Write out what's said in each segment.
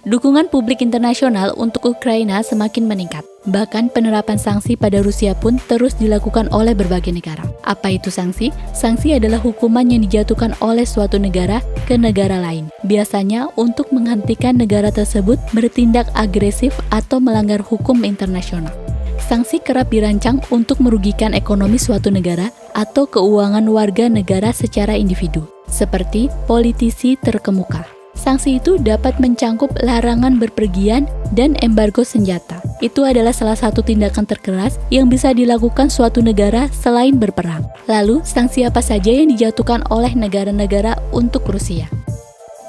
Dukungan publik internasional untuk Ukraina semakin meningkat. Bahkan penerapan sanksi pada Rusia pun terus dilakukan oleh berbagai negara. Apa itu sanksi? Sanksi adalah hukuman yang dijatuhkan oleh suatu negara ke negara lain. Biasanya untuk menghentikan negara tersebut bertindak agresif atau melanggar hukum internasional. Sanksi kerap dirancang untuk merugikan ekonomi suatu negara atau keuangan warga negara secara individu, seperti politisi terkemuka. Sanksi itu dapat mencangkup larangan berpergian dan embargo senjata. Itu adalah salah satu tindakan terkeras yang bisa dilakukan suatu negara selain berperang. Lalu, sanksi apa saja yang dijatuhkan oleh negara-negara untuk Rusia?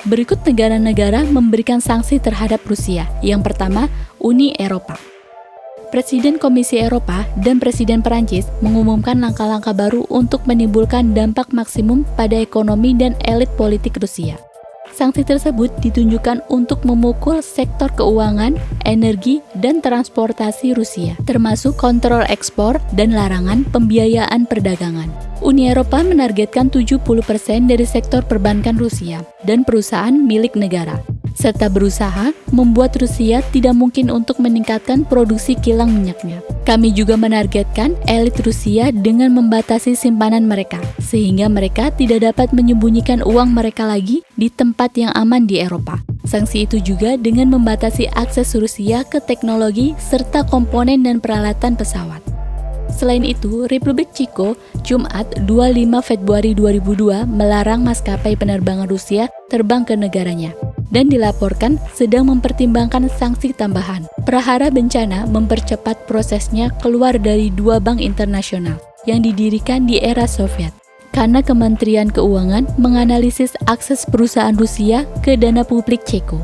Berikut negara-negara memberikan sanksi terhadap Rusia. Yang pertama, Uni Eropa. Presiden Komisi Eropa dan Presiden Perancis mengumumkan langkah-langkah baru untuk menimbulkan dampak maksimum pada ekonomi dan elit politik Rusia. Sanksi tersebut ditunjukkan untuk memukul sektor keuangan, energi, dan transportasi Rusia, termasuk kontrol ekspor dan larangan pembiayaan perdagangan. Uni Eropa menargetkan 70% dari sektor perbankan Rusia dan perusahaan milik negara, serta berusaha membuat Rusia tidak mungkin untuk meningkatkan produksi kilang minyaknya. Kami juga menargetkan elit Rusia dengan membatasi simpanan mereka, sehingga mereka tidak dapat menyembunyikan uang mereka lagi di tempat yang aman di Eropa. Sanksi itu juga dengan membatasi akses Rusia ke teknologi serta komponen dan peralatan pesawat. Selain itu, Republik Ceko Jumat 25 Februari 2002 melarang maskapai penerbangan Rusia terbang ke negaranya dan dilaporkan sedang mempertimbangkan sanksi tambahan. Prahara Bencana mempercepat prosesnya keluar dari dua bank internasional yang didirikan di era Soviet karena Kementerian Keuangan menganalisis akses perusahaan Rusia ke dana publik Ceko.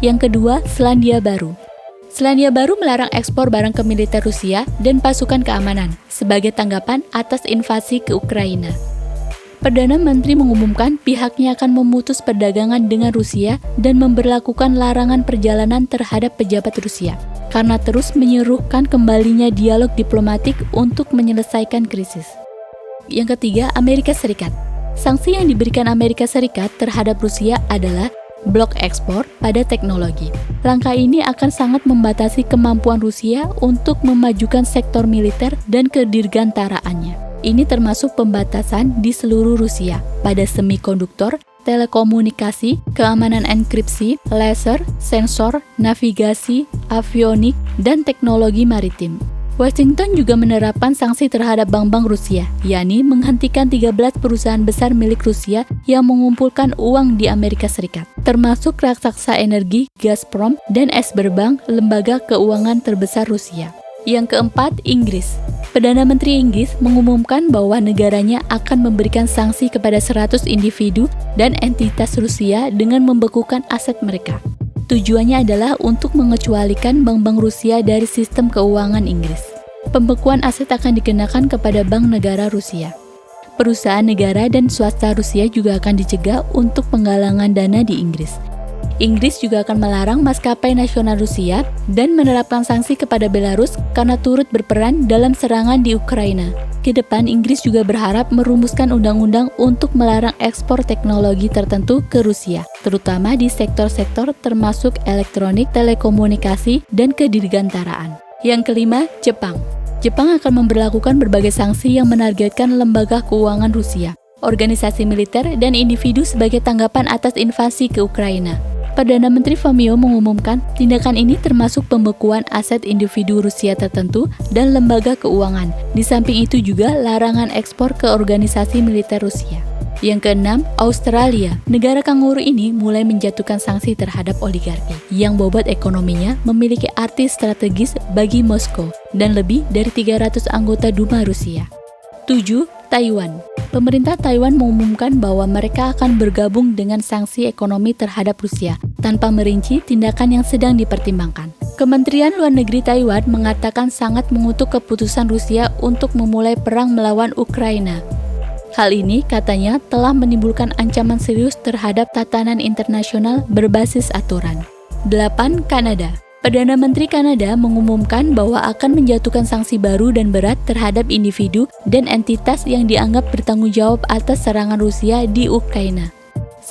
Yang kedua, Selandia Baru. Selandia Baru melarang ekspor barang ke militer Rusia dan pasukan keamanan sebagai tanggapan atas invasi ke Ukraina. Perdana Menteri mengumumkan pihaknya akan memutus perdagangan dengan Rusia dan memberlakukan larangan perjalanan terhadap pejabat Rusia karena terus menyerukan kembalinya dialog diplomatik untuk menyelesaikan krisis. Yang ketiga, Amerika Serikat. Sanksi yang diberikan Amerika Serikat terhadap Rusia adalah blok ekspor pada teknologi. Langkah ini akan sangat membatasi kemampuan Rusia untuk memajukan sektor militer dan kedirgantaraannya. Ini termasuk pembatasan di seluruh Rusia pada semikonduktor, telekomunikasi, keamanan enkripsi, laser, sensor, navigasi, avionik, dan teknologi maritim. Washington juga menerapkan sanksi terhadap bank-bank Rusia, yakni menghentikan 13 perusahaan besar milik Rusia yang mengumpulkan uang di Amerika Serikat, termasuk raksasa energi Gazprom dan Sberbank, lembaga keuangan terbesar Rusia. Yang keempat, Inggris. Perdana Menteri Inggris mengumumkan bahwa negaranya akan memberikan sanksi kepada 100 individu dan entitas Rusia dengan membekukan aset mereka. Tujuannya adalah untuk mengecualikan bank-bank Rusia dari sistem keuangan Inggris. Pembekuan aset akan dikenakan kepada bank negara Rusia. Perusahaan negara dan swasta Rusia juga akan dicegah untuk penggalangan dana di Inggris. Inggris juga akan melarang maskapai nasional Rusia dan menerapkan sanksi kepada Belarus karena turut berperan dalam serangan di Ukraina. Ke depan, Inggris juga berharap merumuskan undang-undang untuk melarang ekspor teknologi tertentu ke Rusia, terutama di sektor-sektor termasuk elektronik, telekomunikasi, dan kedirgantaraan. Yang kelima, Jepang. Jepang akan memberlakukan berbagai sanksi yang menargetkan lembaga keuangan Rusia, organisasi militer, dan individu sebagai tanggapan atas invasi ke Ukraina. Perdana Menteri Fumio mengumumkan tindakan ini termasuk pembekuan aset individu Rusia tertentu dan lembaga keuangan. Di samping itu juga larangan ekspor ke organisasi militer Rusia. Yang keenam, Australia. Negara kanguru ini mulai menjatuhkan sanksi terhadap oligarki yang bobot ekonominya memiliki arti strategis bagi Moskow dan lebih dari 300 anggota Duma Rusia. 7. Taiwan. Pemerintah Taiwan mengumumkan bahwa mereka akan bergabung dengan sanksi ekonomi terhadap Rusia tanpa merinci tindakan yang sedang dipertimbangkan. Kementerian Luar Negeri Taiwan mengatakan sangat mengutuk keputusan Rusia untuk memulai perang melawan Ukraina. Hal ini katanya telah menimbulkan ancaman serius terhadap tatanan internasional berbasis aturan. 8. Kanada. Perdana Menteri Kanada mengumumkan bahwa akan menjatuhkan sanksi baru dan berat terhadap individu dan entitas yang dianggap bertanggung jawab atas serangan Rusia di Ukraina.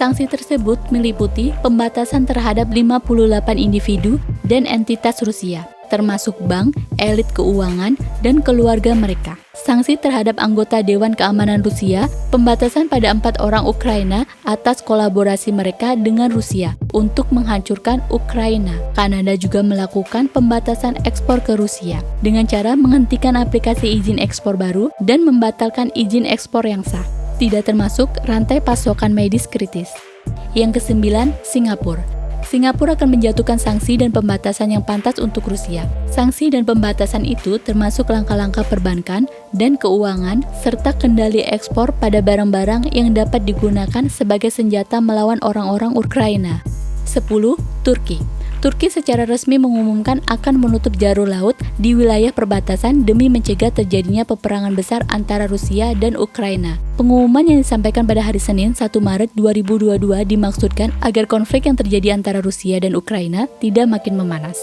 Sanksi tersebut meliputi pembatasan terhadap 58 individu dan entitas Rusia, termasuk bank, elit keuangan, dan keluarga mereka. Sanksi terhadap anggota Dewan Keamanan Rusia, pembatasan pada 4 orang Ukraina atas kolaborasi mereka dengan Rusia untuk menghancurkan Ukraina. Kanada juga melakukan pembatasan ekspor ke Rusia dengan cara menghentikan aplikasi izin ekspor baru dan membatalkan izin ekspor yang sah, tidak termasuk rantai pasokan medis kritis. Yang kesembilan, Singapura. Singapura akan menjatuhkan sanksi dan pembatasan yang pantas untuk Rusia. Sanksi dan pembatasan itu termasuk langkah-langkah perbankan dan keuangan serta kendali ekspor pada barang-barang yang dapat digunakan sebagai senjata melawan orang-orang Ukraina. 10. Turki. Turki secara resmi mengumumkan akan menutup jalur laut di wilayah perbatasan demi mencegah terjadinya peperangan besar antara Rusia dan Ukraina. Pengumuman yang disampaikan pada hari Senin 1 Maret 2022 dimaksudkan agar konflik yang terjadi antara Rusia dan Ukraina tidak makin memanas.